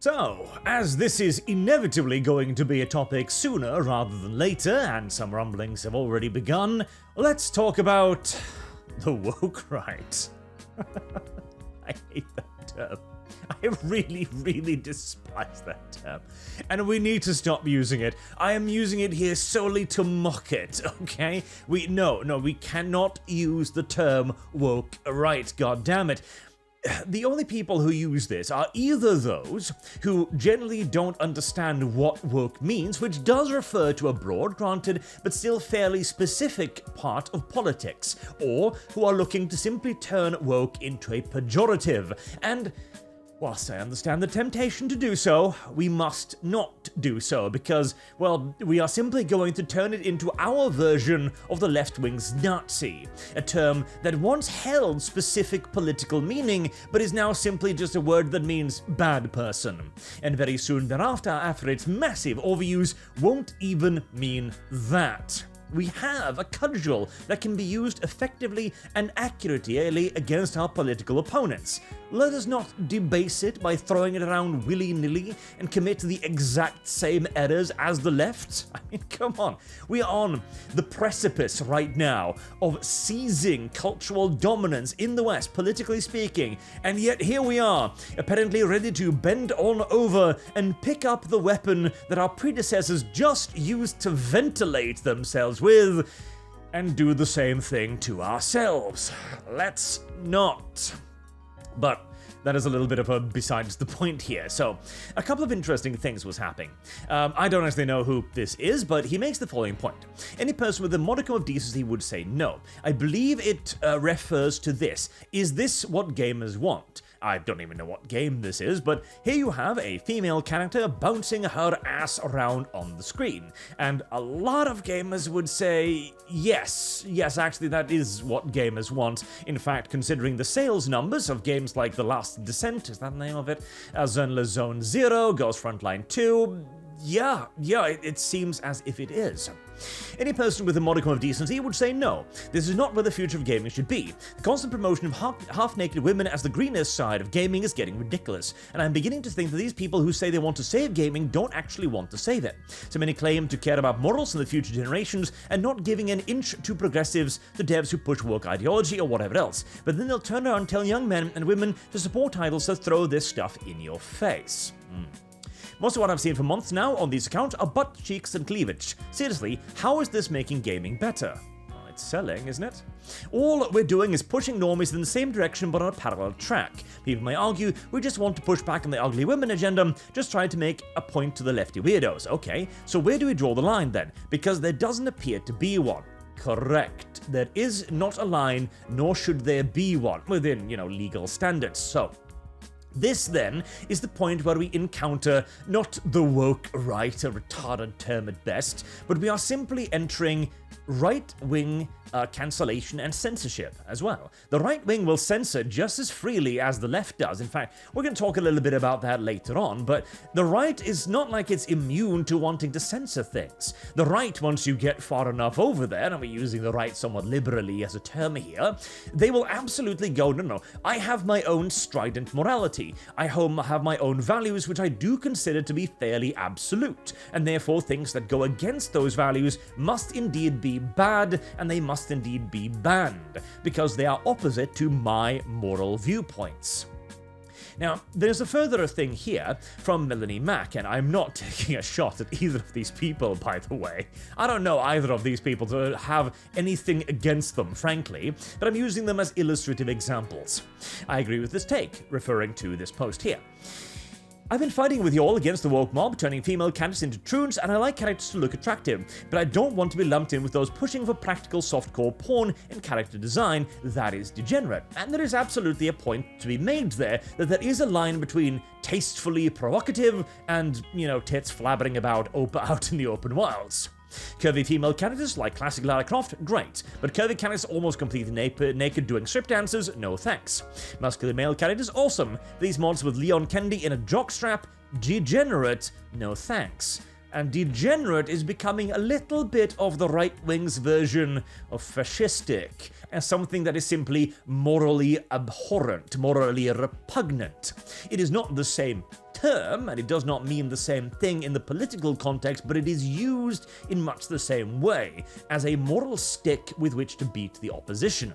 So, as this is inevitably going to be a topic sooner rather than later, and some rumblings have already begun, let's talk about the woke right. I hate that term. I really despise that term. And we need to stop using it. I am using it here solely to mock it, okay? We cannot use the term woke right, god damn it. The only people who use this are either those who generally don't understand what woke means, which does refer to a broad, granted, but still fairly specific part of politics, or who are looking to simply turn woke into a pejorative. And whilst I understand the temptation to do so, we must not do so because, well, we are simply going to turn it into our version of the left wing's Nazi, a term that once held specific political meaning, but is now simply just a word that means bad person. And very soon thereafter, after its massive overuse, won't even mean that. We have a cudgel that can be used effectively and accurately against our political opponents. Let us not debase it by throwing it around willy-nilly and commit the exact same errors as the left. I mean, come on. We are on the precipice right now of seizing cultural dominance in the West, politically speaking, and yet here we are, apparently ready to bend on over and pick up the weapon that our predecessors just used to ventilate themselves with, and do the same thing to ourselves. Let's not. But that is a little bit of a besides the point here. So, a couple of interesting things was happening. I don't actually know who this is, but he makes the following point. Any person with a modicum of decency would say no. I believe it refers to this. Is this what gamers want? I don't even know what game this is, but here you have a female character bouncing her ass around on the screen. And a lot of gamers would say, yes, actually that is what gamers want. In fact, considering the sales numbers of games like The Last Descent, is that the name of it? Zenless Zone Zero, Ghost Frontline 2, yeah, it seems as if it is. Any person with a modicum of decency would say no, this is not where the future of gaming should be. The constant promotion of half-naked women as the greenest side of gaming is getting ridiculous, and I'm beginning to think that these people who say they want to save gaming don't actually want to save it. So many claim to care about morals in the future generations and not giving an inch to progressives, to devs who push woke ideology or whatever else, but then they'll turn around and tell young men and women to support titles that throw this stuff in your face. Most of what I've seen for months now on these accounts are butt cheeks and cleavage. Seriously, how is this making gaming better? Well, it's selling, isn't it? All we're doing is pushing normies in the same direction but on a parallel track. People may argue we just want to push back on the ugly women agenda, just trying to make a point to the lefty weirdos. Okay, so where do we draw the line then? Because there doesn't appear to be one. Correct. There is not a line, nor should there be one, within, legal standards. So, this, then, is the point where we encounter not the woke right, a retarded term at best, but we are simply entering right-wing cancellation and censorship as well. The right wing will censor just as freely as the left does. In fact, we're going to talk a little bit about that later on, but the right is not like it's immune to wanting to censor things. The right, once you get far enough over there, and we're using the right somewhat liberally as a term here, they will absolutely go, no, I have my own strident morality. I have my own values, which I do consider to be fairly absolute, and therefore things that go against those values must indeed be bad, and they must indeed be banned, because they are opposite to my moral viewpoints. Now, there's a further thing here from Melanie Mack, and I'm not taking a shot at either of these people, by the way. I don't know either of these people to have anything against them, frankly, but I'm using them as illustrative examples. I agree with this take, referring to this post here. I've been fighting with y'all against the woke mob, turning female characters into troons, and I like characters to look attractive, but I don't want to be lumped in with those pushing for practical softcore porn and character design that is degenerate. And there is absolutely a point to be made there, that there is a line between tastefully provocative and, tits flabbering about out in the open wilds. Curvy female characters like classic Lara Croft, great, but curvy characters almost completely naked doing strip dances, no thanks. Muscular male characters, awesome. These mods with Leon Kennedy in a jockstrap, degenerate, no thanks. And degenerate is becoming a little bit of the right wing's version of fascistic, as something that is simply morally abhorrent, morally repugnant. It is not the same term, and it does not mean the same thing in the political context, but it is used in much the same way, as a moral stick with which to beat the opposition.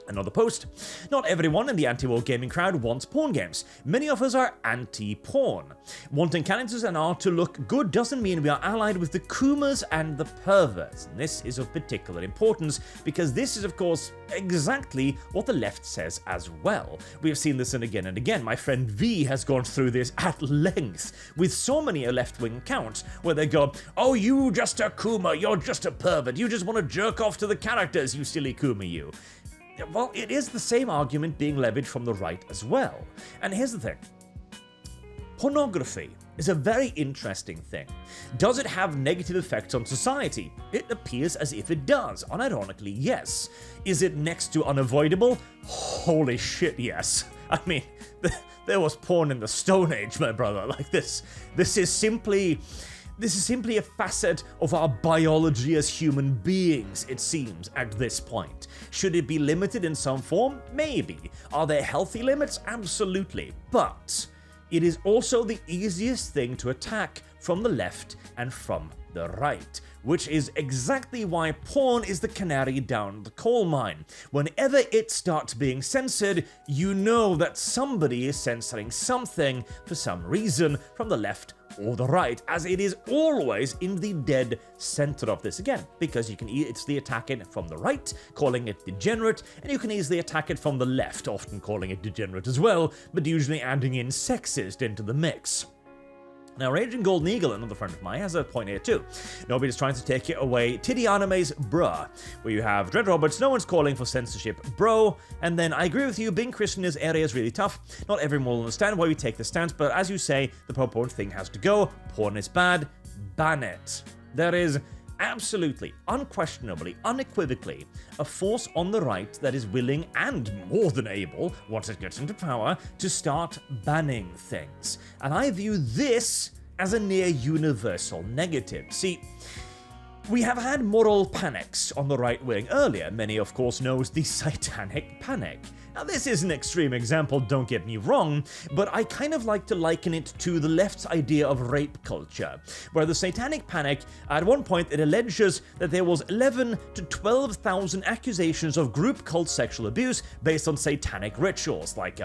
Another post. Not everyone in the anti-war gaming crowd wants porn games. Many of us are anti-porn. Wanting characters and art to look good doesn't mean we are allied with the Kumas and the perverts. And this is of particular importance because this is, of course, exactly what the left says as well. We have seen this again and again. My friend V has gone through this at length with so many left-wing accounts where they go, "Oh, you just a Kuma, you're just a pervert, you just want to jerk off to the characters, you silly Kuma, you." Well, it is the same argument being levied from the right as well. And here's the thing. Pornography is a very interesting thing. Does it have negative effects on society? It appears as if it does. Unironically, yes. Is it next to unavoidable? Holy shit, yes. I mean, there was porn in the Stone Age, my brother. Like this is simply a facet of our biology as human beings, it seems, at this point. Should it be limited in some form? Maybe. Are there healthy limits? Absolutely. But it is also the easiest thing to attack from the left and from the right, which is exactly why porn is the canary down the coal mine. Whenever it starts being censored, you know that somebody is censoring something for some reason from the left or the right, as it is always in the dead center of this again, because it's the attack it from the right, calling it degenerate, and you can easily attack it from the left, often calling it degenerate as well, but usually adding in sexist into the mix. Now, Raging Golden Eagle, another friend of mine, has a point here too. Nobody's trying to take it away. Titty Anime's bruh, where you have Dread Roberts, no one's calling for censorship, bro. And then, I agree with you, being Christian in this area is really tough. Not everyone will understand why we take this stance, but as you say, the pro-porn thing has to go. Porn is bad. Ban it. There is absolutely, unquestionably, unequivocally, a force on the right that is willing and more than able, once it gets into power, to start banning things. And I view this as a near universal negative. See, we have had moral panics on the right wing earlier. Many, of course, knows the Satanic Panic. Now, this is an extreme example, don't get me wrong, but I kind of like to liken it to the left's idea of rape culture, where the Satanic Panic, at one point, it alleges that there was 11 to 12,000 accusations of group cult sexual abuse based on satanic rituals, like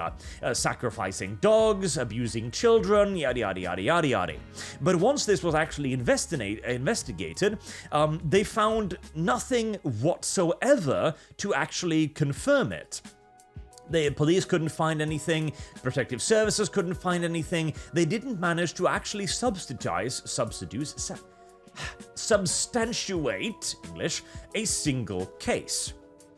sacrificing dogs, abusing children, yada yada yada yada yada. But once this was actually investigated, they found nothing whatsoever to actually confirm it. The police couldn't find anything, protective services couldn't find anything, they didn't manage to actually substantiate, English, a single case.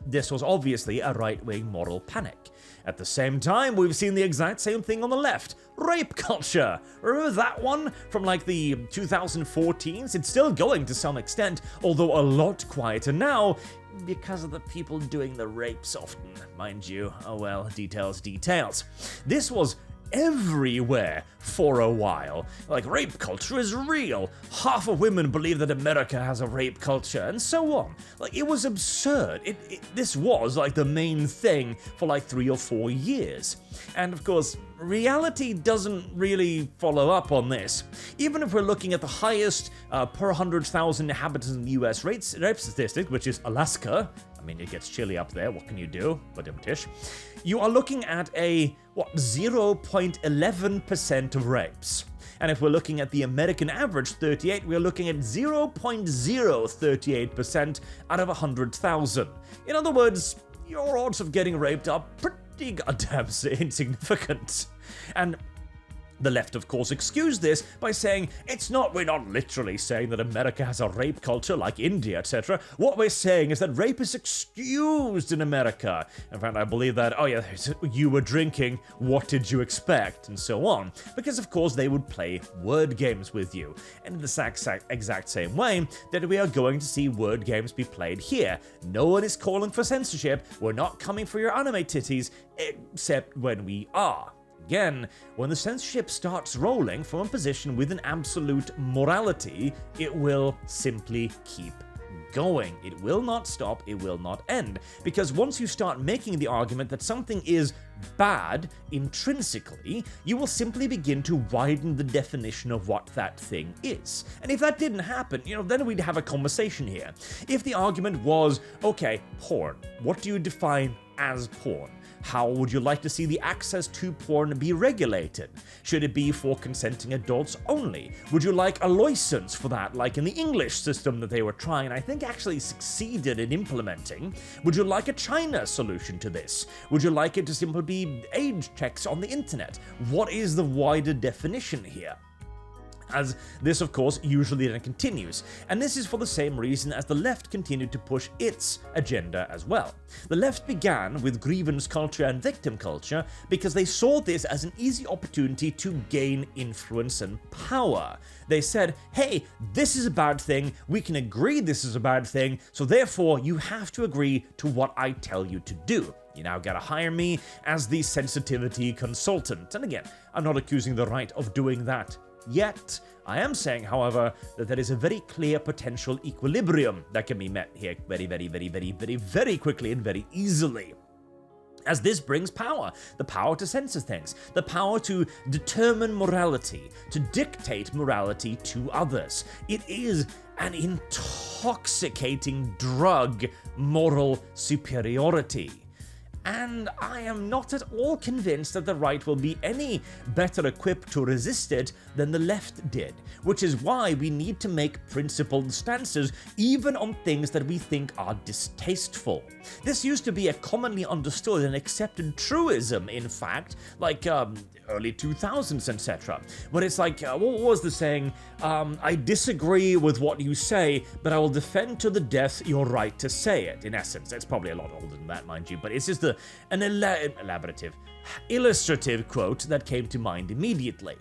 This was obviously a right-wing moral panic. At the same time, we've seen the exact same thing on the left. Rape culture. Remember that one from like the 2014s? It's still going to some extent, although a lot quieter now, because of the people doing the rapes often, mind you. Oh well, details. This was everywhere for a while. Like, rape culture is real. Half of women believe that America has a rape culture, and so on. Like, it was absurd. This was like the main thing for like 3 or 4 years. And of course, reality doesn't really follow up on this. Even if we're looking at the highest per 100,000 inhabitants in the US rape statistic, which is Alaska, I mean, it gets chilly up there, what can you do? But you are looking at a, 0.11% of rapes. And if we're looking at the American average, 38, we're looking at 0.038% out of 100,000. In other words, your odds of getting raped are pretty goddamn insignificant. And the left, of course, excused this by saying, we're not literally saying that America has a rape culture like India, etc. What we're saying is that rape is excused in America. In fact, I believe that, you were drinking, what did you expect? And so on. Because, of course, they would play word games with you. And in the exact same way that we are going to see word games be played here. No one is calling for censorship. We're not coming for your anime titties, except when we are. Again, when the censorship starts rolling from a position with an absolute morality, it will simply keep going. It will not stop, it will not end. Because once you start making the argument that something is bad intrinsically, you will simply begin to widen the definition of what that thing is. And if that didn't happen, then we'd have a conversation here. If the argument was, okay, porn, what do you define as porn? How would you like to see the access to porn be regulated? Should it be for consenting adults only? Would you like a license for that, like in the English system that they were trying, I think actually succeeded in implementing? Would you like a China solution to this? Would you like it to simply be age checks on the internet? What is the wider definition here? As this, of course, usually then continues, and this is for the same reason as the left continued to push its agenda as well. The left began with grievance culture and victim culture because they saw this as an easy opportunity to gain influence and power. They said, hey, this is a bad thing, we can agree this is a bad thing, so therefore you have to agree to what I tell you to do. You now gotta hire me as the sensitivity consultant. And again, I'm not accusing the right of doing that yet. I am saying, however, that there is a very clear potential equilibrium that can be met here very quickly and very easily. As this brings power, the power to censor things, the power to determine morality, to dictate morality to others. It is an intoxicating drug, moral superiority. And I am not at all convinced that the right will be any better equipped to resist it than the left did, which is why we need to make principled stances even on things that we think are distasteful. This used to be a commonly understood and accepted truism, in fact, like early 2000s, etc. But it's like, what was the saying? I disagree with what you say, but I will defend to the death your right to say it. In essence, it's probably a lot older than that, mind you, but it's just an illustrative quote that came to mind immediately.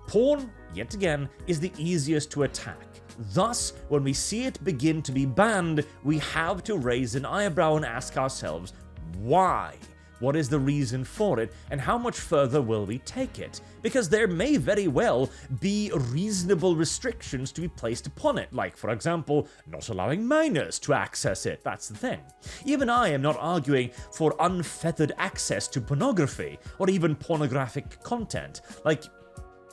Porn, yet again, is the easiest to attack. Thus, when we see it begin to be banned, we have to raise an eyebrow and ask ourselves, why? What is the reason for it, and how much further will we take it? Because there may very well be reasonable restrictions to be placed upon it, like, for example, not allowing minors to access it. That's the thing. Even I am not arguing for unfettered access to pornography, or even pornographic content. Like,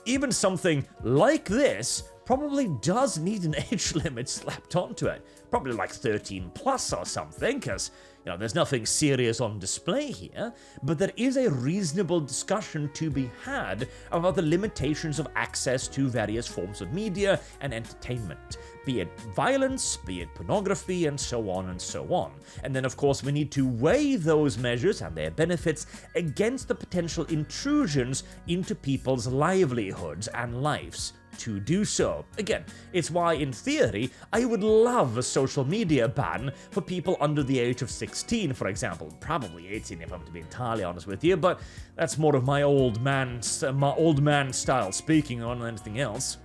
even something like this probably does need an age limit slapped onto it. Probably like 13 plus or something, because there's nothing serious on display here, but there is a reasonable discussion to be had about the limitations of access to various forms of media and entertainment, be it violence, be it pornography, and so on and so on. And then, of course, we need to weigh those measures and their benefits against the potential intrusions into people's livelihoods and lives. To do so. Again, it's why, in theory, I would love a social media ban for people under the age of 16, for example. Probably 18 if I'm to be entirely honest with you, but that's more of my old man style speaking on anything else.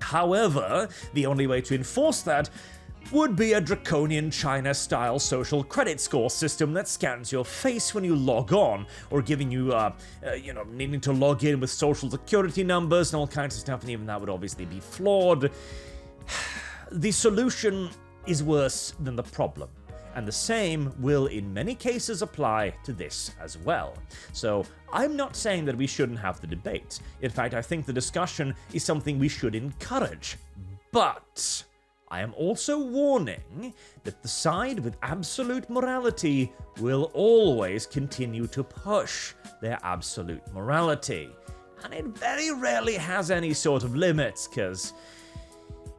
However, the only way to enforce that would be a draconian China-style social credit score system that scans your face when you log on, or giving you, needing to log in with social security numbers and all kinds of stuff, and even that would obviously be flawed. The solution is worse than the problem, and the same will in many cases apply to this as well. So I'm not saying that we shouldn't have the debate. In fact, I think the discussion is something we should encourage, but I am also warning that the side with absolute morality will always continue to push their absolute morality. And it very rarely has any sort of limits, because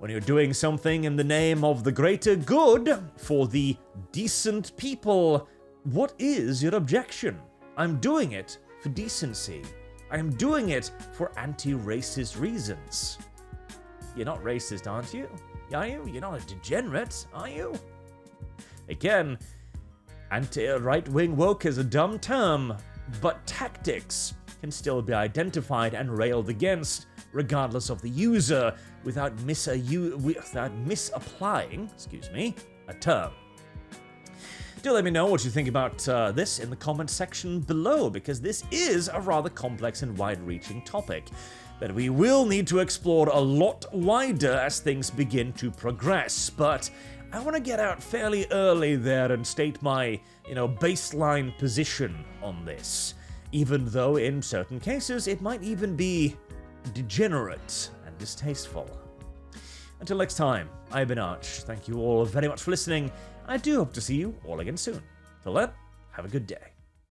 when you're doing something in the name of the greater good for the decent people, what is your objection? I'm doing it for decency. I'm doing it for anti-racist reasons. You're not racist, aren't you? Are you? You're not a degenerate, are you? Again, anti-right-wing woke is a dumb term, but tactics can still be identified and railed against, regardless of the user, without misapplying, a term. Do let me know what you think about this in the comment section below, because this is a rather complex and wide-reaching topic that we will need to explore a lot wider as things begin to progress. But I want to get out fairly early there and state my, baseline position on this, even though in certain cases it might even be degenerate and distasteful. Until next time, I've been Arch. Thank you all very much for listening. I do hope to see you all again soon. Till then, have a good day.